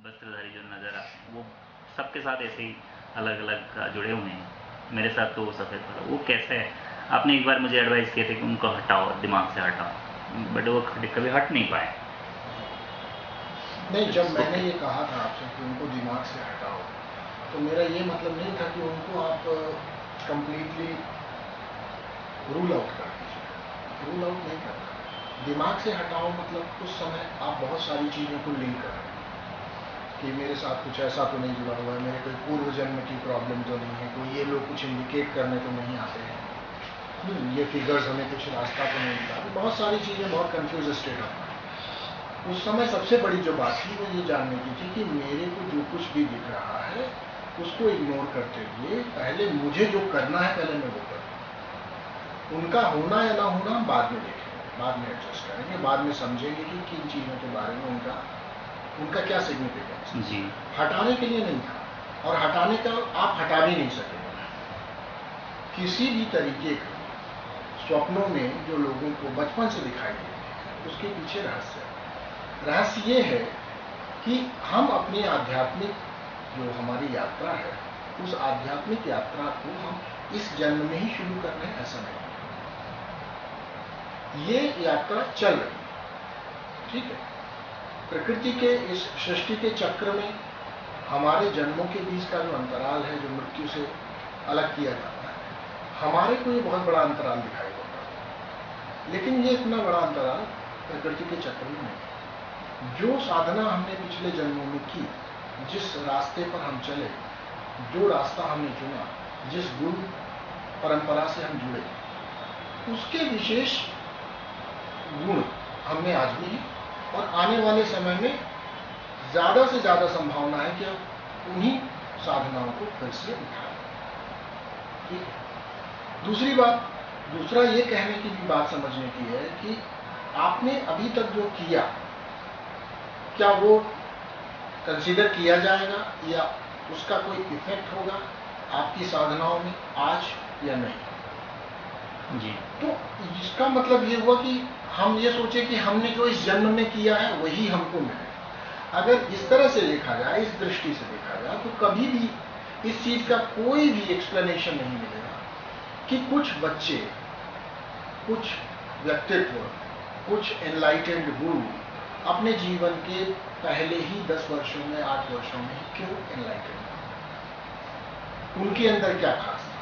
वस्त्रधारी जो नज़र आते हैं वो सबके साथ ऐसे ही अलग अलग जुड़े हुए हैं। मेरे साथ तो वो सफ़ेद वाला वो कैसे है, आपने एक बार मुझे एडवाइस किए थे कि उनको हटाओ, दिमाग से हटाओ, बट वो कभी हट नहीं पाए। नहीं, जब इसको मैंने ये कहा था आपसे कि उनको दिमाग से हटाओ, तो मेरा ये मतलब नहीं था कि उनको आप कंप्लीटली रूल आउट कर दीजिए। रूल आउट नहीं करना। दिमाग से हटाओ मतलब उस समय आप बहुत सारी चीज़ों को लिंक कर रहे हैं कि मेरे साथ कुछ ऐसा तो नहीं जुड़ा हुआ है, मेरे कोई पूर्व जन्म की प्रॉब्लम तो नहीं है, कोई ये लोग कुछ इंडिकेट करने तो नहीं आते हैं, ये फिगर्स हमें कुछ रास्ता तो नहीं दिखाते। बहुत सारी चीज़ें बहुत कंफ्यूज स्टेट होता है। उस समय सबसे बड़ी जो बात थी वो ये जानने की थी कि मेरे को जो कुछ भी दिख रहा है उसको इग्नोर करते हुए पहले मुझे जो करना है पहले मैं वो करूँ। उनका होना या ना होना हम बाद में देखेंगे, बाद में एडजस्ट करेंगे, बाद में समझेंगे कि किन चीज़ों के बारे में उनका क्या सिग्निफिकेंस है। जी हटाने के लिए नहीं था, और हटाने का आप हटा भी नहीं सकेंगे। किसी भी तरीके का स्वप्नों में जो लोगों को बचपन से दिखाई देते हैं उसके पीछे रहस्य ये है कि हम अपनी आध्यात्मिक जो हमारी यात्रा है उस आध्यात्मिक यात्रा को हम इस जन्म में ही शुरू कर रहे हैं, ऐसा नहीं। ये यात्रा चल रही है, ठीक है। प्रकृति के इस सृष्टि के चक्र में हमारे जन्मों के बीच का जो अंतराल है, जो मृत्यु से अलग किया जाता है, हमारे को ये बहुत बड़ा अंतराल दिखाई देता है, लेकिन ये इतना बड़ा अंतराल प्रकृति के चक्र में नहीं। जो साधना हमने पिछले जन्मों में की, जिस रास्ते पर हम चले, जो रास्ता हमने चुना, जिस गुरु परंपरा से हम जुड़े, उसके विशेष गुण हमने आज भी हैं, और आने वाले समय में ज़्यादा से ज़्यादा संभावना है कि हम उन्हीं साधनाओं को फिर से उठाएं। ठीक है। दूसरी बात, दूसरा ये कहने की भी बात समझने की है कि आपने अभी तक जो किया, क्या वो कंसीडर किया जाएगा या उसका कोई इफेक्ट होगा आपकी साधनाओं में आज या नहीं। जी। तो इसका मतलब ये हुआ कि हम ये सोचे कि हमने जो इस जन्म में किया है वही हमको मिले। अगर इस तरह से देखा जाए, इस दृष्टि से देखा जाए, तो कभी भी इस चीज का कोई भी एक्सप्लेनेशन नहीं मिलेगा कि कुछ बच्चे, कुछ व्यक्तित्व, कुछ एनलाइटेंड गुरु अपने जीवन के पहले ही 10 वर्षों में, 8 वर्षों में क्यों एनलाइटेंड, उनके अंदर क्या खास था।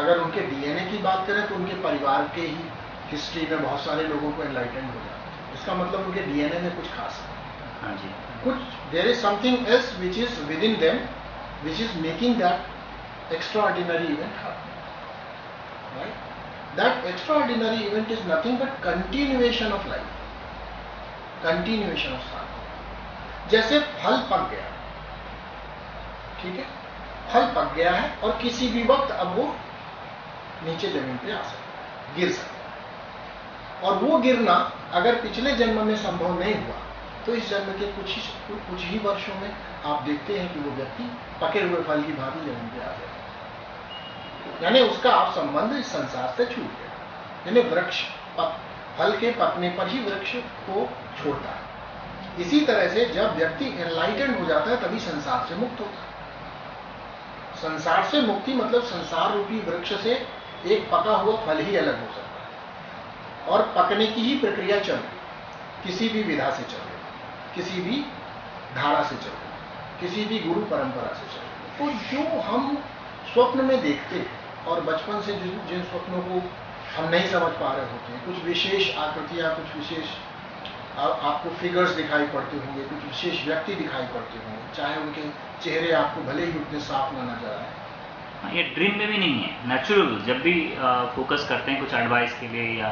अगर उनके डीएनए की बात करें तो उनके परिवार के ही हिस्ट्री में बहुत सारे लोगों को एनलाइटेंड हो जाता है, इसका मतलब उनके डीएनए में कुछ खास है। हाँ जी। कुछ there is something else which is within them, which is making that extraordinary event happen, right. That extraordinary event is nothing but continuation of life, continuation of sadhana. जैसे फल पक गया, ठीक है, फल पक गया है और किसी भी वक्त अब वो नीचे जमीन पे आ सकता है, गिर सकता है, और वो गिरना अगर पिछले जन्म में संभव नहीं हुआ तो इस जन्म के कुछ ही वर्षों में आप देखते हैं कि वो व्यक्ति पके हुए फल की भांति जमीन पे आ जाए, यानी उसका आप संबंध इस संसार से छूट गया। यानी वृक्ष फल के पकने पर ही वृक्ष को छोड़ता है। इसी तरह से जब व्यक्ति एनलाइटेंड हो जाता है तभी संसार से मुक्त होता है। संसार से मुक्ति मतलब संसार रूपी वृक्ष से एक पका हुआ फल ही अलग हो सकता है, और पकने की ही प्रक्रिया चल रही, किसी भी विधा से चल रही, किसी भी धारा से चल रही, किसी भी गुरु परंपरा से चल रही। तो जो हम स्वप्न में देखते हैं और बचपन से जिन स्वप्नों को हम नहीं समझ पा रहे होते हैं, कुछ विशेष आकृतियाँ, कुछ विशेष आपको फिगर्स दिखाई पड़ते होंगे, कुछ विशेष व्यक्ति दिखाई पड़ते होंगे, चाहे उनके चेहरे आपको भले ही उतने साफ ना नजर आए। ये ड्रीम में भी नहीं है, नेचुरल जब भी फोकस करते हैं कुछ एडवाइस के लिए या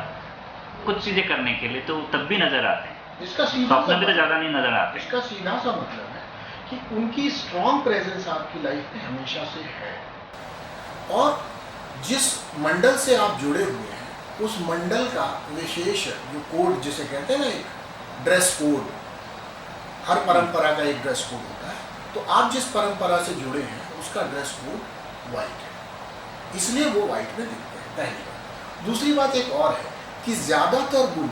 कुछ चीजें करने के लिए तो तब भी नजर आते हैं। इसका सीधा स्वप्न भी तो ज्यादा नहीं नजर आते। इसका सीधा सा मतलब है कि उनकी स्ट्रॉन्ग प्रेजेंस आपकी लाइफ में हमेशा से है, और जिस मंडल से आप जुड़े हुए हैं उस मंडल का विशेष जो कोड, जिसे कहते हैं ना, एक ड्रेस कोड, हर परंपरा का एक ड्रेस कोड होता है, तो आप जिस परंपरा से जुड़े हैं उसका ड्रेस कोड व्हाइट है, इसलिए वो व्हाइट में दिखते हैं, पहली बात। दूसरी बात एक और है कि ज्यादातर गुरु,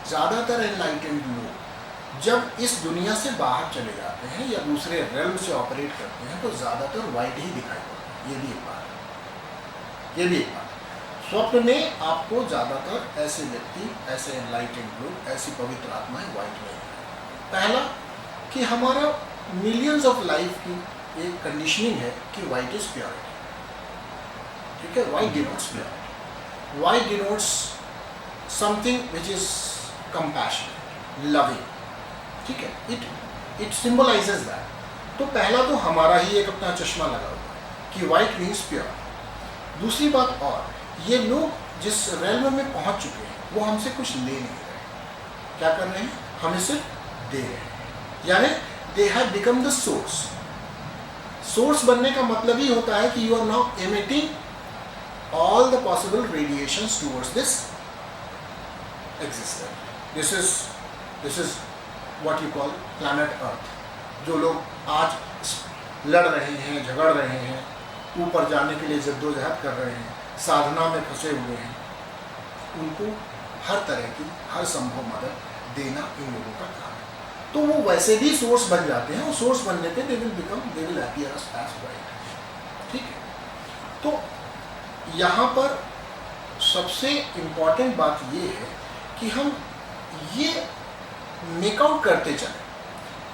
ज्यादातर एनलाइटेंड लोग जब इस दुनिया से बाहर चले जाते हैं या दूसरे रेल्म से ऑपरेट करते हैं तो ज़्यादातर वाइट ही दिखाई पड़ता है। ये भी एक बात है, ये भी एक बात है। स्वप्न में आपको ज़्यादातर ऐसे व्यक्ति, ऐसे एनलाइटेंड लोग, ऐसी पवित्र आत्माएं वाइट में दिखाई। पहला कि हमारा मिलियंस ऑफ लाइफ की एक कंडीशनिंग है कि वाइट इज प्योरिटी, ठीक है। White denotes purity, white denotes something which is compassionate, loving, ठीक है। It symbolises that. तो पहला तो हमारा ही एक अपना चश्मा लगा हुआ है कि वाइट मीन्स प्योर। दूसरी बात, और ये लोग जिस रेल्म में पहुंच चुके हैं वो हमसे कुछ ले नहीं रहे। क्या कर रहे हैं? हमें सिर्फ दे रहे हैं, यानी they have become the source. Source बनने का मतलब ही होता है कि you are now emitting all the possible radiations towards this existence. This is what you call planet Earth. जो लोग आज लड़ रहे हैं, झगड़ रहे हैं, ऊपर जाने के लिए जद्दोजहद कर रहे हैं, साधना में फंसे हुए हैं, उनको हर तरह की हर संभव मदद देना इन लोगों का काम है। तो वो वैसे भी सोर्स बन जाते हैं और सोर्स बनने पे they will appear as white, ठीक है। तो यहाँ पर सबसे इम्पॉर्टेंट बात ये है कि हम ये मेकआउट करते चलें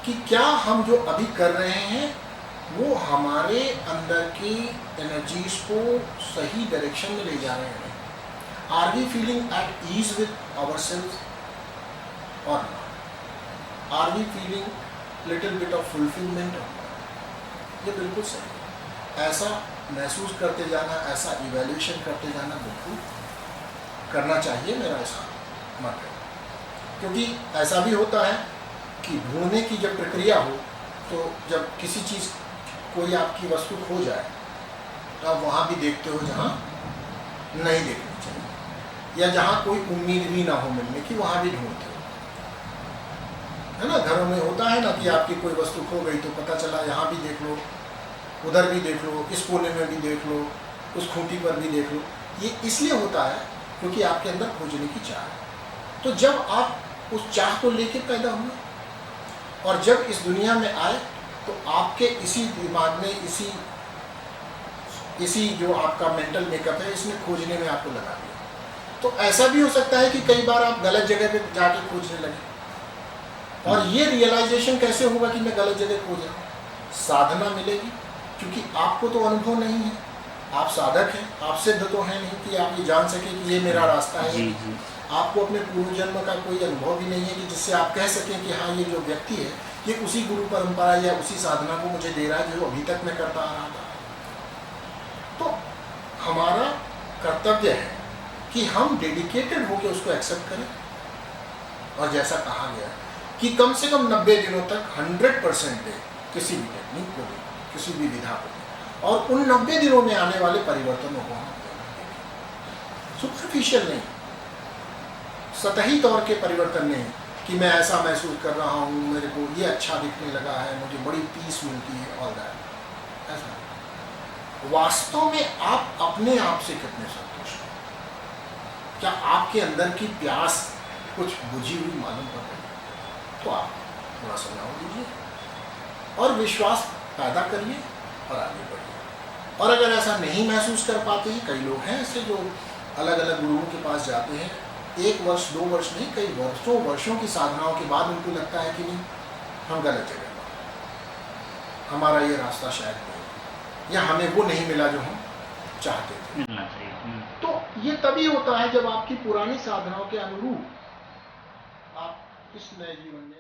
कि क्या हम जो अभी कर रहे हैं वो हमारे अंदर की एनर्जीज को सही डायरेक्शन में ले जा रहे हैं। Are we feeling at ease with our self or not? Are we feeling little bit of fulfilment or not? ये बिल्कुल सही है। ऐसा महसूस करते जाना, ऐसा इवैल्यूएशन करते जाना बिल्कुल करना चाहिए, मेरा ऐसा मत है। क्योंकि ऐसा भी होता है कि ढूंढने की जब प्रक्रिया हो तो जब किसी चीज़ कोई आपकी वस्तु खो जाए तो आप वहाँ भी देखते हो जहाँ नहीं देखनी चाहिए, या जहाँ कोई उम्मीद भी ना हो मिलने की, वहाँ भी ढूंढते हो, है ना। घरों में होता है ना कि आपकी कोई वस्तु खो गई तो पता चला यहाँ भी देख लो, उधर भी देख लो, इस कोने में भी देख लो, उस खूंटी पर भी देख लो। ये इसलिए होता है क्योंकि आपके अंदर खोजने की चाह है। तो जब आप उस चाह को लेके पैदा हुए और जब इस दुनिया में आए तो आपके इसी दिमाग में, इसी जो आपका मेंटल मेकअप है, इसमें खोजने में आपको लगा दिया। तो ऐसा भी हो सकता है कि कई बार आप गलत जगह पे जाके खोजने लगे, और ये रियलाइजेशन कैसे होगा कि मैं गलत जगह खोज रहा हूँ? साधना मिलेगी, क्योंकि आपको तो अनुभव नहीं है, आप साधक हैं, आप सिद्ध तो हैं नहीं कि आप ये जान सके कि ये मेरा रास्ता है। जी जी। आपको अपने पूर्व जन्म का कोई अनुभव भी नहीं है कि जिससे आप कह सकें कि हाँ ये जो व्यक्ति है ये उसी गुरु परंपरा या उसी साधना को मुझे दे रहा है जो अभी तक मैं करता आ रहा था। तो हमारा कर्तव्य है कि हम डेडिकेटेड होकर उसको एक्सेप्ट करें, और जैसा कहा गया कि कम से कम 90 दिनों तक 100% दें किसी भी टेक्निक को भी, किसी भी विधा को भी, और उन 90 दिनों में आने वाले परिवर्तनों को हम सुपरफिशियल नहीं, सतही तौर के परिवर्तन नहीं कि मैं ऐसा महसूस कर रहा हूँ, मेरे को ये अच्छा दिखने लगा है, मुझे बड़ी पीस मिलती है, ऑल दैट। ऐसा वास्तव में आप अपने आप से कितने संतुष्ट हैं? क्या आपके अंदर की प्यास कुछ बुझी हुई मालूम पड़ रही है? तो आप थोड़ा समय और दीजिए और विश्वास पैदा करिए और आगे बढ़िए। और अगर ऐसा नहीं महसूस कर पाते हैं, कई लोग हैं ऐसे जो अलग अलग गुरुओं के पास जाते हैं, 1 वर्ष 2 वर्ष नहीं, कई वर्षों की साधनाओं के बाद उनको लगता है कि नहीं, हम गलत जगह पर, हमारा ये रास्ता शायद नहीं, या हमें वो नहीं मिला जो हम चाहते थे मिलना चाहिए। तो ये तभी होता है जब आपकी पुरानी साधनाओं के अनुरूप आप इस नए जीवन में